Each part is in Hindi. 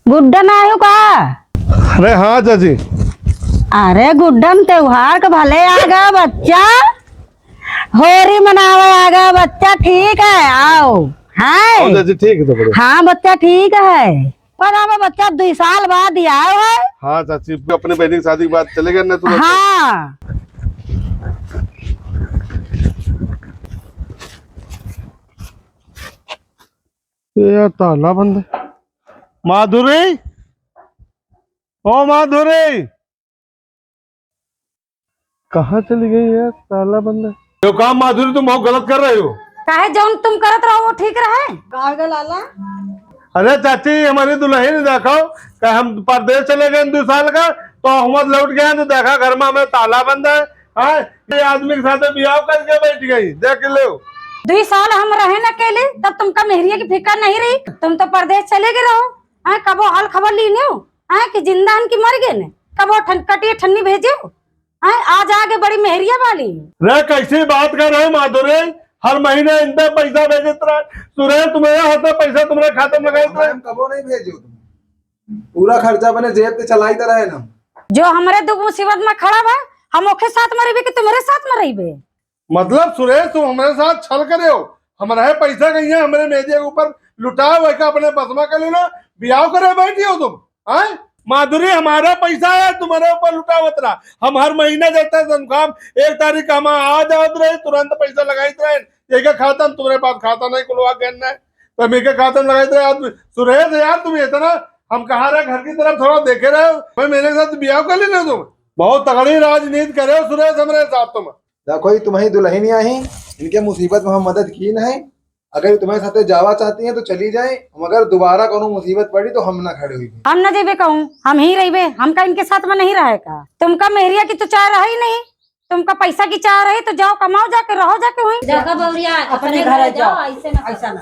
गुड्डन आयो का? अरे हाँ चाची। अरे गुड्डन त्योहार का भले आगा बच्चा, होरी मनावे आगा बच्चा। ठीक है आओ। है चाची ठीक है तो बड़े। हाँ बच्चा ठीक है। पर हमें बच्चा 2 साल बाद ही आयो है। हाँ चाची अपने बहन की शादी के बाद चले गए ना तुम। हाँ ये ताला बंद है। माधुरी, ओ माधुरी, कहाँ चली गई है? ताला बंद है। जो काम माधुरी तुम बहुत गलत कर रहे हो। काहे जौन तुम करत रहो वो ठीक रहे। काहे लाला? अरे चाची हमारी दुल्हन देखो कि हम परदेश चले गए 2 साल का, तो हम लौट गए तो देखा घर में हमें ताला बंद है। हाँ ये आदमी के साथ ब्याह करके बैठ गई, देख लो। 2 साल हम रहे न अकेले, तब तुमका मेहरिया की फिक्र नहीं रही। तुम तो परदेश चले गए रहो। कबो हाल खबर ली नो कि जिंदा कि मर गए ने, कबो कटिए ठन्नी भेजे। आज आगे बड़ी मेहरिया वाली। रे कैसी बात कर रहे हो माधुरी? हर महीने इनसे पैसा भेजत रहे। सुरेश तुम्हारे हाथ में पैसा तुम्हारे खाते में लगाए थे। कबो नहीं भेजो तुम, पूरा खर्चा अपने जेब से चलाई तो रहे ना। जो हमारे दुख मुसीबत में खड़ा बा, हम ओके साथ में रही कि तुम्हारे साथ में रही बे। मतलब सुरेश तुम हमारे साथ छल करे हो। हमारे पैसा कहीं है हमारे मेहदी के ऊपर लुटाओ, वैसा अपने बसमा कर लेना, ब्याह करे बैठी हो तुम। हाँ माधुरी हमारा पैसा है तुम्हारे ऊपर लुटावत रहा। हम हर महीने देते हैं तनख्वाह, 1 तारीख का हम आ जात रहे, तुरंत पैसा लगाई रहे। एक खाता तुम्हारे पास खाता नहीं खुलवा कहना है तो हम एक खाता में लगाई रहे। सुरेश यार तुम इतना हम कहा रहे घर की तरफ थोड़ा देखे रहे हो। भाई मेरे साथ ब्याह कर लेना तुम। बहुत तगड़ी राजनीति करे हो सुरेश हमारे साथ तुम। देखो तुम्हारी दुल्हनियां ही, इनके मुसीबत में हम मदद की नहीं। अगर तुम्हारे साथ जावा चाहती हैं तो चली जाएं, मगर दोबारा कोनो मुसीबत पड़ी तो हम ना खड़े हुई। हम न जेबे कहूँ, हम ही रही बे। हम का इनके साथ में नहीं रहेगा। तुमका मेहरिया की तो चाह रहा ही नहीं, तुमका पैसा की चाह रही तो जाओ कमाओ, जाके रहो, जाके वहीं जाकर बौरिया अपने घर जाओ। ऐसा ना।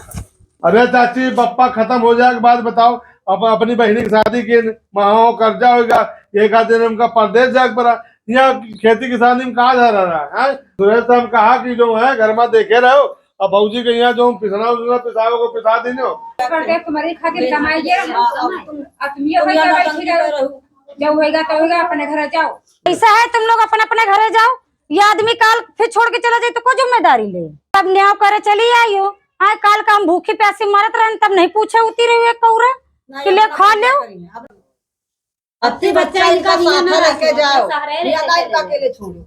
अरे चाची बप्पा खत्म हो जाए के बाद बताओ। अब अपनी बहनी की शादी की माओ कर्जा होगा, एक आध दिन उनका परदेश जाके पड़ा। यहाँ खेती किसानी में कहा जा रहा है। सुरेश हम कहा कि जो है घर में देखे रहो, अब भाजी के यहाँ जो पिसना पिसाओ को पिसा देने हो। तुम्हारी खातिर कमाइए, जब होगा तो होगा, अपने घर जाओ। ऐसा है तुम लोग अपने अपने घरे जाओ। ये आदमी काल फिर छोड़ के चला जाए तो को जिम्मेदारी ले? तब न्याय करे चली आई हो। काल का हम भूखी प्यासी मरत रहे, तब नहीं पूछे उती रही है कौरा कि ले खा लो। अति बच्चा इनका साथ रख के जाओ, अकेले छोड़ो।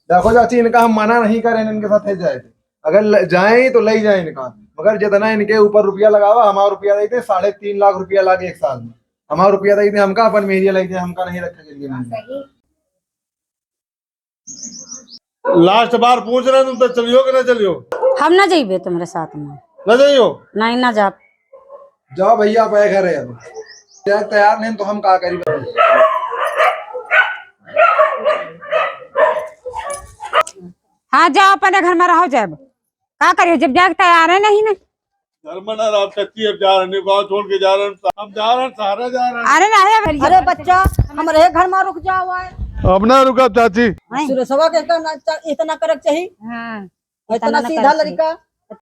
देखो चाची इनका हम मना नहीं करें, इनके साथ जाए थे। अगर जाए तो ले जाए इनका, मगर जितना इनके ऊपर रुपया लगावा, हमारा रुपया देते 3.5 लाख रुपया लागे 1 साल में। हमारा रुपया देते हमका अपन मेहरिया लेते, हमका नहीं रखा जल्दी। लास्ट बार पूछ रहे तुम तो चलियो कि ना चलियो? हम ना जाइबे तुम्हारे साथ में। ना जाइयो? नहीं ना जा। जाओ भैया पे घर है, अब तैयार नहीं तो हम क्या करें। हाँ जाओ अपने घर में रहो। जब क्या करिए, जब जाग तैयार है नहीं ना। आप सच्ची अब जा रहे गाँव छोड़ के जा रहे हैं, हम जा रहे हैं, सहारा जा रहे हैं। अरे नहीं, अरे बच्चा हमारे घर में रुक जाओ। अब ना रुका चाची। सुरेशवा के इतना करे चाहिए। हाँ, इतना सीधा लड़का